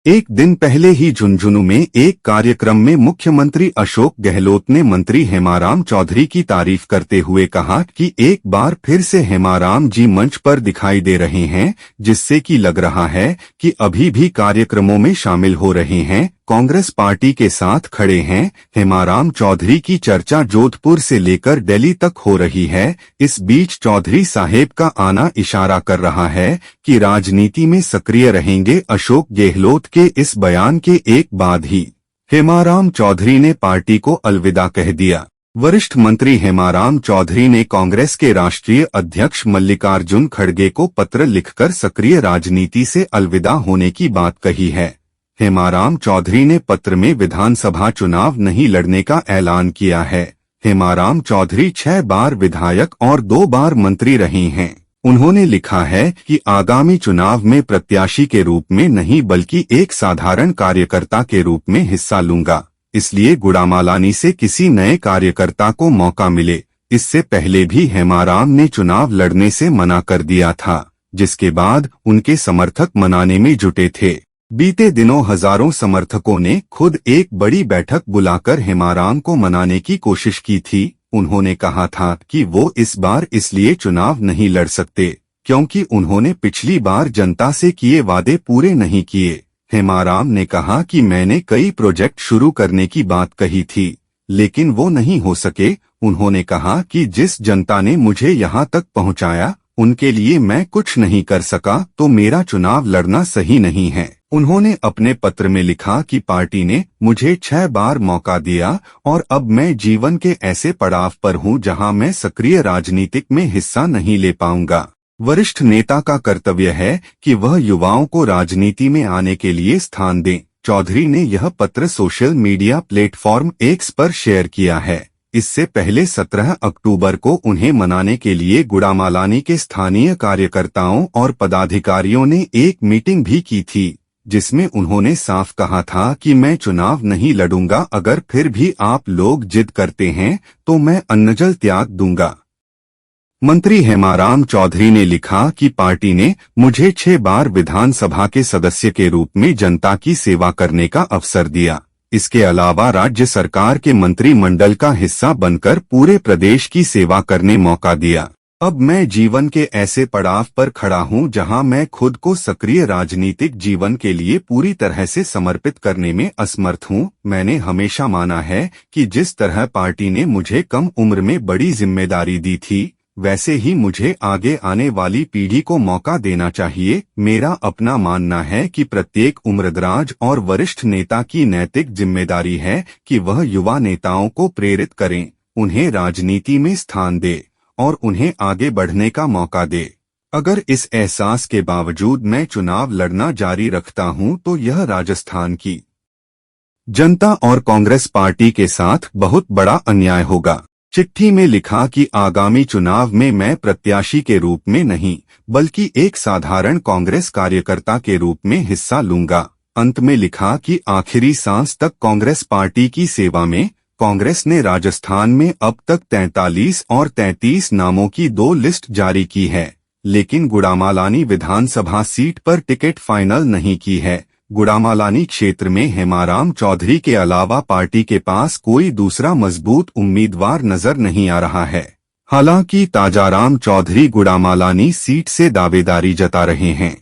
एक दिन पहले ही झुंझुनू में एक कार्यक्रम में मुख्यमंत्री अशोक गहलोत ने मंत्री हेमाराम चौधरी की तारीफ करते हुए कहा कि एक बार फिर से हेमाराम जी मंच पर दिखाई दे रहे हैं, जिससे कि लग रहा है कि अभी भी कार्यक्रमों में शामिल हो रहे हैं, कांग्रेस पार्टी के साथ खड़े हैं। हेमाराम चौधरी की चर्चा जोधपुर से लेकर दिल्ली तक हो रही है। इस बीच चौधरी साहेब का आना इशारा कर रहा है कि राजनीति में सक्रिय रहेंगे। अशोक गहलोत के इस बयान के एक बाद ही हेमाराम चौधरी ने पार्टी को अलविदा कह दिया। वरिष्ठ मंत्री हेमाराम चौधरी ने कांग्रेस के राष्ट्रीय अध्यक्ष मल्लिकार्जुन खड़गे को पत्र लिखकर सक्रिय राजनीति से अलविदा होने की बात कही है। हेमाराम चौधरी ने पत्र में विधानसभा चुनाव नहीं लड़ने का ऐलान किया है। हेमाराम चौधरी 6 बार विधायक और 2 बार मंत्री रहे हैं। उन्होंने लिखा है कि आगामी चुनाव में प्रत्याशी के रूप में नहीं बल्कि एक साधारण कार्यकर्ता के रूप में हिस्सा लूंगा, इसलिए गुड़ामालानी से किसी नए कार्यकर्ता को मौका मिले। इससे पहले भी हेमाराम ने चुनाव लड़ने से मना कर दिया था, जिसके बाद उनके समर्थक मनाने में जुटे थे। बीते दिनों हजारों समर्थकों ने खुद एक बड़ी बैठक बुलाकर हेमाराम को मनाने की कोशिश की थी। उन्होंने कहा था कि वो इस बार इसलिए चुनाव नहीं लड़ सकते क्योंकि उन्होंने पिछली बार जनता से किए वादे पूरे नहीं किए। हेमाराम ने कहा कि मैंने कई प्रोजेक्ट शुरू करने की बात कही थी, लेकिन वो नहीं हो सके। उन्होंने कहा कि जिस जनता ने मुझे यहाँ तक पहुँचाया उनके लिए मैं कुछ नहीं कर सका, तो मेरा चुनाव लड़ना सही नहीं है। उन्होंने अपने पत्र में लिखा कि पार्टी ने मुझे 6 बार मौका दिया और अब मैं जीवन के ऐसे पड़ाव पर हूं जहां मैं सक्रिय राजनीतिक में हिस्सा नहीं ले पाऊंगा। वरिष्ठ नेता का कर्तव्य है कि वह युवाओं को राजनीति में आने के लिए स्थान दें। चौधरी ने यह पत्र सोशल मीडिया प्लेटफॉर्म एक्स पर शेयर किया है। इससे पहले 17 अक्टूबर को उन्हें मनाने के लिए गुड़ामालानी के स्थानीय कार्यकर्ताओं और पदाधिकारियों ने एक मीटिंग भी की थी, जिसमें उन्होंने साफ कहा था कि मैं चुनाव नहीं लड़ूंगा, अगर फिर भी आप लोग जिद करते हैं तो मैं अन्नजल त्याग दूंगा। मंत्री हेमाराम चौधरी ने लिखा कि पार्टी ने मुझे 6 बार विधानसभा के सदस्य के रूप में जनता की सेवा करने का अवसर दिया। इसके अलावा राज्य सरकार के मंत्रिमंडल का हिस्सा बनकर पूरे प्रदेश की सेवा करने मौका दिया। अब मैं जीवन के ऐसे पड़ाव पर खड़ा हूं जहां मैं खुद को सक्रिय राजनीतिक जीवन के लिए पूरी तरह से समर्पित करने में असमर्थ हूं। मैंने हमेशा माना है कि जिस तरह पार्टी ने मुझे कम उम्र में बड़ी जिम्मेदारी दी थी, वैसे ही मुझे आगे आने वाली पीढ़ी को मौका देना चाहिए। मेरा अपना मानना है कि प्रत्येक उम्रदराज और वरिष्ठ नेता की नैतिक जिम्मेदारी है कि वह युवा नेताओं को प्रेरित करें, उन्हें राजनीति में स्थान दे और उन्हें आगे बढ़ने का मौका दे। अगर इस एहसास के बावजूद मैं चुनाव लड़ना जारी रखता हूं तो यह राजस्थान की जनता और कांग्रेस पार्टी के साथ बहुत बड़ा अन्याय होगा। चिट्ठी में लिखा कि आगामी चुनाव में मैं प्रत्याशी के रूप में नहीं बल्कि एक साधारण कांग्रेस कार्यकर्ता के रूप में हिस्सा लूंगा। अंत में लिखा कि आखिरी सांस तक कांग्रेस पार्टी की सेवा में। कांग्रेस ने राजस्थान में अब तक 43 और 33 नामों की 2 लिस्ट जारी की है, लेकिन गुड़ामालानी विधानसभा सीट पर टिकट फाइनल नहीं की है। गुड़ामालानी क्षेत्र में हेमाराम चौधरी के अलावा पार्टी के पास कोई दूसरा मजबूत उम्मीदवार नजर नहीं आ रहा है। हालांकि ताजाराम चौधरी गुड़ामालानी सीट से दावेदारी जता रहे हैं।